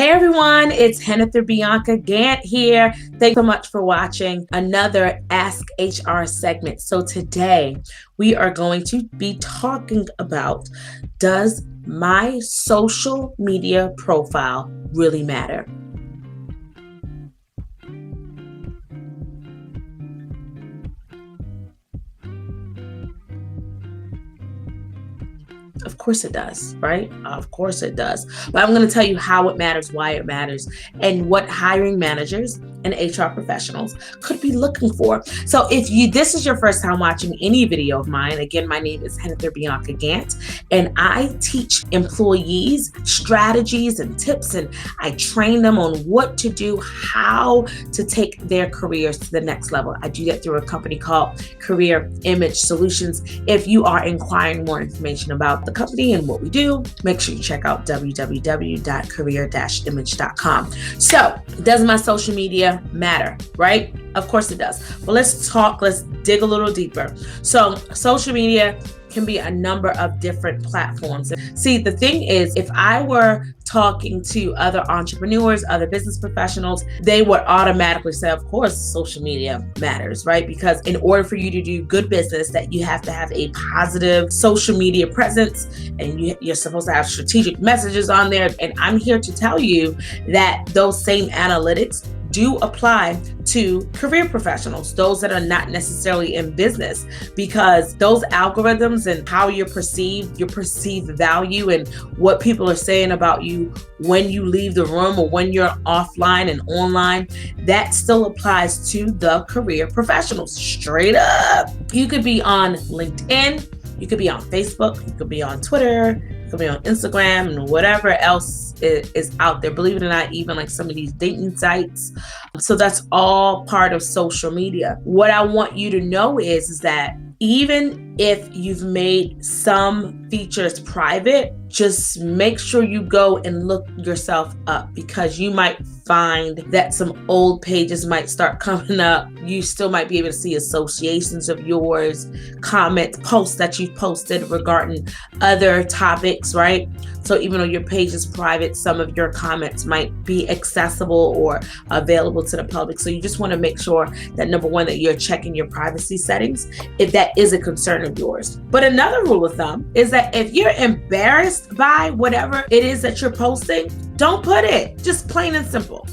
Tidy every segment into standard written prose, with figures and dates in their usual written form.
Hey everyone, it's Hennifer Bianca Gant here. Thanks so much for watching another Ask HR segment. So today we are going to be talking about, does my social media profile really matter? Of course it does, right? Of course it does. But I'm going to tell you how it matters, why it matters, and what hiring managers and HR professionals could be looking for. So if this is your first time watching any video of mine, again, my name is Hennifer Bianca Gant, and I teach employees strategies and tips, and I train them on what to do, how to take their careers to the next level. I do that through a company called Career Image Solutions. If you are inquiring more information about the company and what we do, make sure you check out www.career-image.com. So, does my social media matter, right? Of course it does. But let's dig a little deeper. So, social media can be a number of different platforms. See, the thing is, if I were talking to other entrepreneurs, other business professionals, they would automatically say, of course, social media matters, right? Because in order for you to do good business, that you have to have a positive social media presence, and you're supposed to have strategic messages on there. And I'm here to tell you that those same analytics do apply to career professionals, those that are not necessarily in business, because those algorithms and how your perceived value and what people are saying about you when you leave the room or when you're offline and online, that still applies to the career professionals. Straight up. You could be on LinkedIn, you could be on Facebook, you could be on Twitter, you could be on Instagram, and whatever else is out there. Believe it or not, even like some of these dating sites. So that's all part of social media. What I want you to know is that even if you've made some features private, just make sure you go and look yourself up, because you might find that some old pages might start coming up. You still might be able to see associations of yours, comments, posts that you've posted regarding other topics, right? So even though your page is private, some of your comments might be accessible or available to the public. So you just want to make sure that, number one, that you're checking your privacy settings if that is a concern of yours. But another rule of thumb is that if you're embarrassed by whatever it is that you're posting, don't put it. Just plain and simple.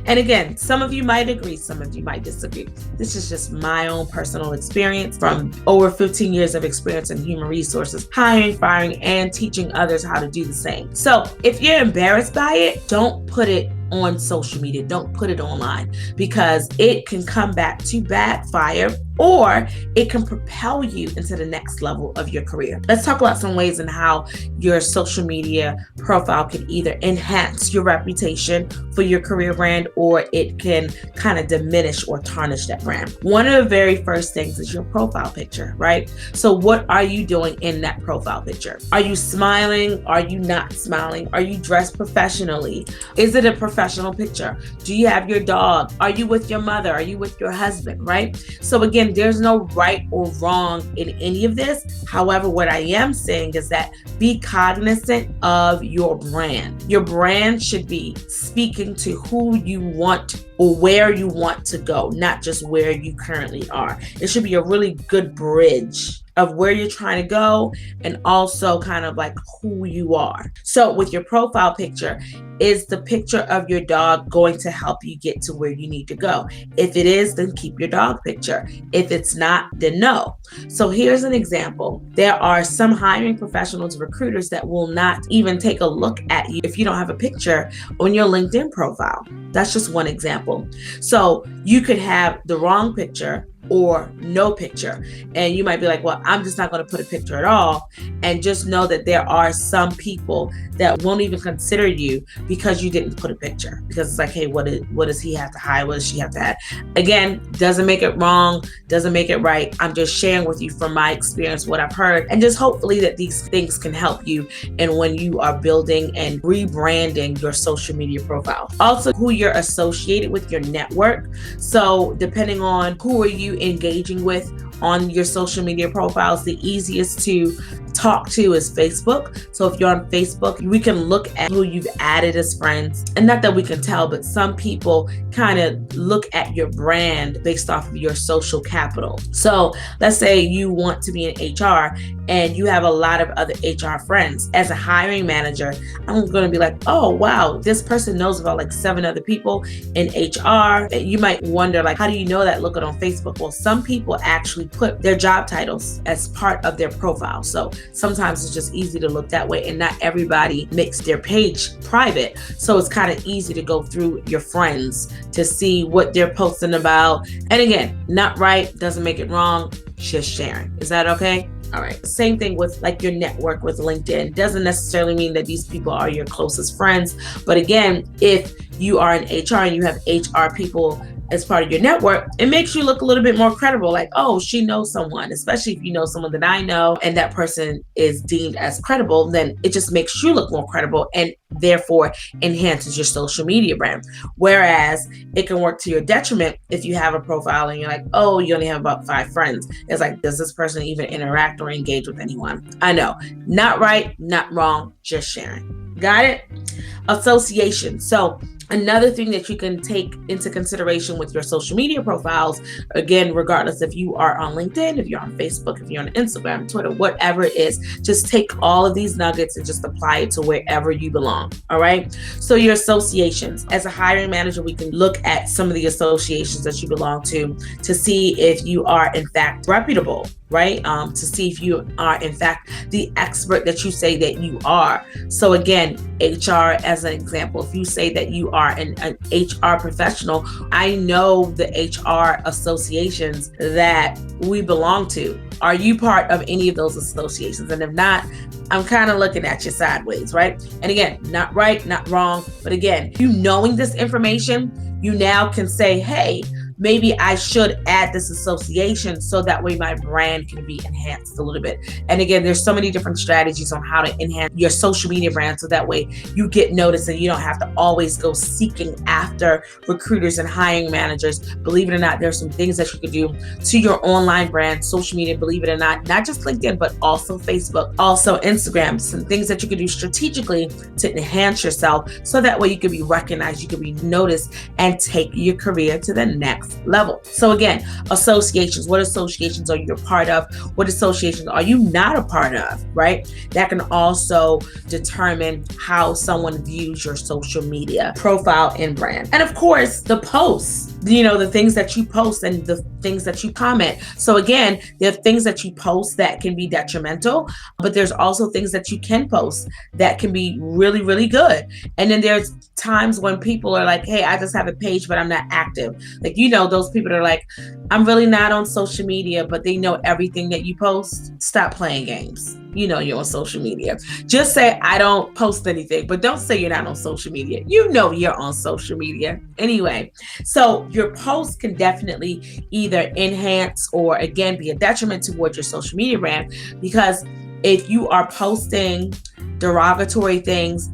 And again, some of you might agree, some of you might disagree. This is just my own personal experience from over 15 years of experience in human resources, hiring, firing, and teaching others how to do the same. So if you're embarrassed by it, don't put it on social media. Don't put it online, because it can come back to backfire, or it can propel you into the next level of your career. Let's talk about some ways in how your social media profile can either enhance your reputation for your career brand, or it can kind of diminish or tarnish that brand. One of the very first things is your profile picture, right? So what are you doing in that profile picture? Are you smiling? Are you not smiling? Are you dressed professionally? Is it a professional picture? Do you have your dog? Are you with your mother? Are you with your husband, right? So again, there's no right or wrong in any of this. However, what I am saying is that be cognizant of your brand. Your brand should be speaking to who you want or where you want to go, not just where you currently are. It should be a really good bridge of where you're trying to go and also kind of like who you are. So with your profile picture, is the picture of your dog going to help you get to where you need to go? If it is, then keep your dog picture. If it's not, then no. So here's an example. There are some hiring professionals, recruiters, that will not even take a look at you if you don't have a picture on your LinkedIn profile. That's just one example. So you could have the wrong picture or no picture. And you might be like, well, I'm just not going to put a picture at all. And just know that there are some people that won't even consider you because you didn't put a picture. Because it's like, hey, what does he have to hide? What does she have to hide? Again, doesn't make it wrong, doesn't make it right. I'm just sharing with you from my experience what I've heard, and just hopefully that these things can help you and when you are building and rebranding your social media profile. Also, who you're associated with, your network. So depending on who are you engaging with on your social media profiles, the easiest to talk to is Facebook. So if you're on Facebook, we can look at who you've added as friends. And not that we can tell, but some people kind of look at your brand based off of your social capital. So let's say you want to be in HR and you have a lot of other HR friends. As a hiring manager, I'm going to be like, oh, wow, this person knows about like 7 other people in HR. You might wonder, like, how do you know that looking on Facebook? Well, some people actually put their job titles as part of their profile. So sometimes it's just easy to look that way, and not everybody makes their page private. So it's kind of easy to go through your friends to see what they're posting about. And again, not right, doesn't make it wrong, just sharing. Is that okay? All right. Same thing with like your network with LinkedIn. Doesn't necessarily mean that these people are your closest friends. But again, if you are in HR and you have HR people as part of your network, it makes you look a little bit more credible. Like, oh, she knows someone, especially if you know someone that I know and that person is deemed as credible, then it just makes you look more credible and therefore enhances your social media brand. Whereas it can work to your detriment if you have a profile and you're like, oh, you only have about 5 friends. It's like, does this person even interact or engage with anyone? I know, not right, not wrong, just sharing. Got it? Association. So another thing that you can take into consideration with your social media profiles, again, regardless if you are on LinkedIn, if you're on Facebook, if you're on Instagram, Twitter, whatever it is, just take all of these nuggets and just apply it to wherever you belong. All right. So your associations, as a hiring manager, we can look at some of the associations that you belong to see if you are in fact reputable, right? To see if you are in fact the expert that you say that you are. So again, HR as an example, if you say that you are an HR professional, I know the HR associations that we belong to. Are you part of any of those associations? And if not, I'm kind of looking at you sideways, right? And again, not right, not wrong. But again, you knowing this information, you now can say, hey, maybe I should add this association so that way my brand can be enhanced a little bit. And again, there's so many different strategies on how to enhance your social media brand so that way you get noticed and you don't have to always go seeking after recruiters and hiring managers. Believe it or not, there's some things that you could do to your online brand, social media, believe it or not just LinkedIn, but also Facebook, also Instagram, some things that you could do strategically to enhance yourself so that way you can be recognized, you can be noticed, and take your career to the next level. So again, associations. What associations are you a part of? What associations are you not a part of, right? That can also determine how someone views your social media profile and brand. And of course, the posts, the things that you post and the things that you comment. So again, there are things that you post that can be detrimental, but there's also things that you can post that can be really, really good. And then there's times when people are like, hey, I just have a page, but I'm not active. Like, those people that are like, I'm really not on social media, but they know everything that you post. Stop playing games. You're on social media. Just say, I don't post anything, but don't say you're not on social media. You're on social media. Anyway, so your posts can definitely either enhance or again, be a detriment towards your social media brand, because if you are posting derogatory things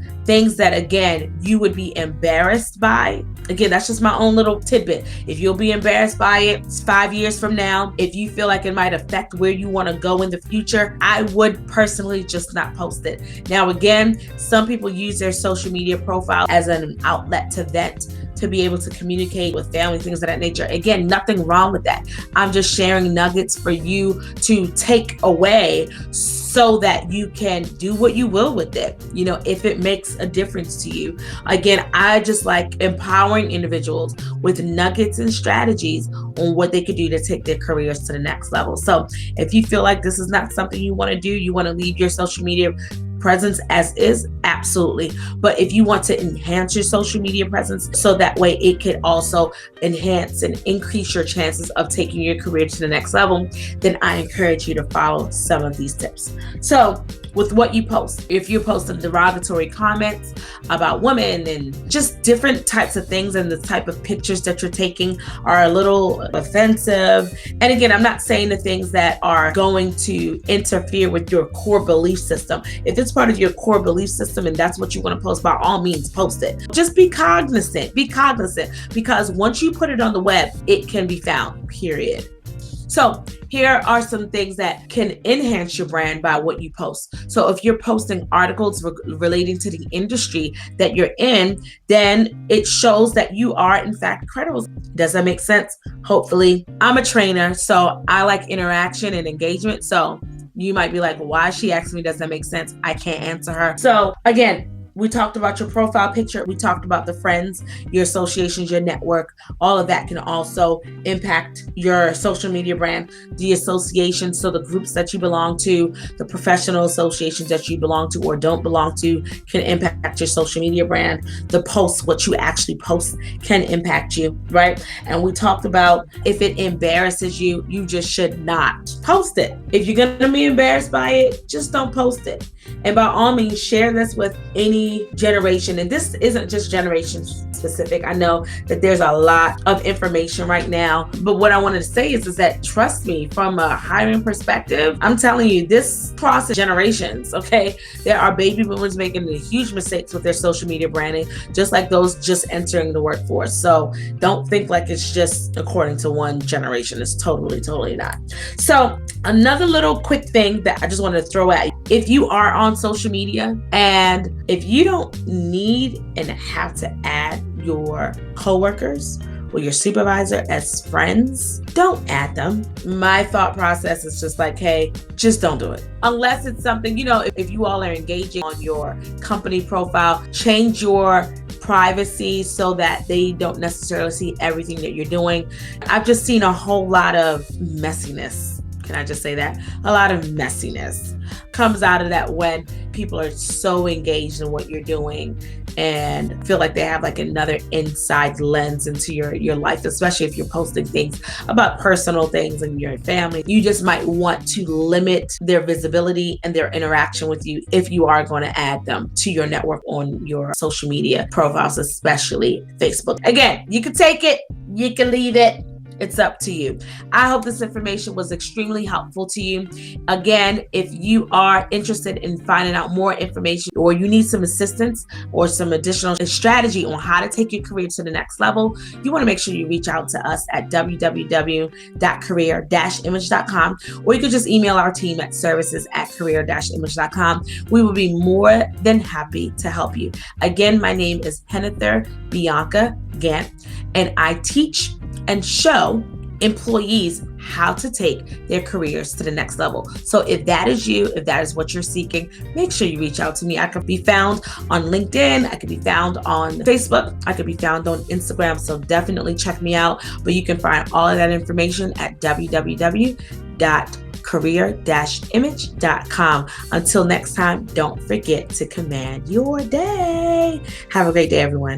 that again, you would be embarrassed by. Again, that's just my own little tidbit. If you'll be embarrassed by it 5 years from now, if you feel like it might affect where you want to go in the future, I would personally just not post it. Now, again, some people use their social media profile as an outlet to vent, to be able to communicate with family, things of that nature. Again, nothing wrong with that. I'm just sharing nuggets for you to take away so that you can do what you will with it, if it makes a difference to you. Again, I just like empowering individuals with nuggets and strategies on what they could do to take their careers to the next level. So if you feel like this is not something you want to do, you want to leave your social media presence as is, absolutely. But if you want to enhance your social media presence so that way it could also enhance and increase your chances of taking your career to the next level, then I encourage you to follow some of these tips. So with what you post, if you're posting derogatory comments about women and just different types of things, and the type of pictures that you're taking are a little offensive. And again, I'm not saying the things that are going to interfere with your core belief system. If it's part of your core belief system and that's what you want to post, by all means, post it. Just be cognizant, because once you put it on the web, it can be found, period. So here are some things that can enhance your brand by what you post. So if you're posting articles relating to the industry that you're in, then it shows that you are in fact credible. Does that make sense? Hopefully. I'm a trainer, so I like interaction and engagement. So you might be like, why is she asking me? Does that make sense? I can't answer her. So again, we talked about your profile picture. We talked about the friends, your associations, your network. All of that can also impact your social media brand. The associations, so the groups that you belong to, the professional associations that you belong to or don't belong to can impact your social media brand. The posts, what you actually post can impact you, right? And we talked about if it embarrasses you, you just should not post it. If you're going to be embarrassed by it, just don't post it. And by all means, share this with any generation. And this isn't just generation specific. I know that there's a lot of information right now. But what I wanted to say is that, trust me, from a hiring perspective, I'm telling you, this crosses generations, okay? There are baby boomers making huge mistakes with their social media branding, just like those just entering the workforce. So don't think like it's just according to one generation. It's totally not. So another little quick thing that I just wanted to throw at you. If you are on social media and if you don't need and have to add your coworkers or your supervisor as friends, don't add them. My thought process is just like, hey, just don't do it. Unless it's something, if you all are engaging on your company profile, change your privacy so that they don't necessarily see everything that you're doing. I've just seen a whole lot of messiness. Can I just say that? A lot of messiness comes out of that when people are so engaged in what you're doing and feel like they have like another inside lens into your life, especially if you're posting things about personal things and your family. You just might want to limit their visibility and their interaction with you if you are going to add them to your network on your social media profiles, especially Facebook. Again, you can take it, you can leave it. It's up to you. I hope this information was extremely helpful to you. Again, if you are interested in finding out more information or you need some assistance or some additional strategy on how to take your career to the next level, you want to make sure you reach out to us at www.career-image.com, or you could just email our team at services@career-image.com. We will be more than happy to help you. Again, my name is Henither Bianca Gant, and I teach and show employees how to take their careers to the next level. So if that is you, if that is what you're seeking, make sure you reach out to me. I can be found on LinkedIn. I can be found on Facebook. I can be found on Instagram. So definitely check me out. But you can find all of that information at www.career-image.com. Until next time, don't forget to command your day. Have a great day, everyone.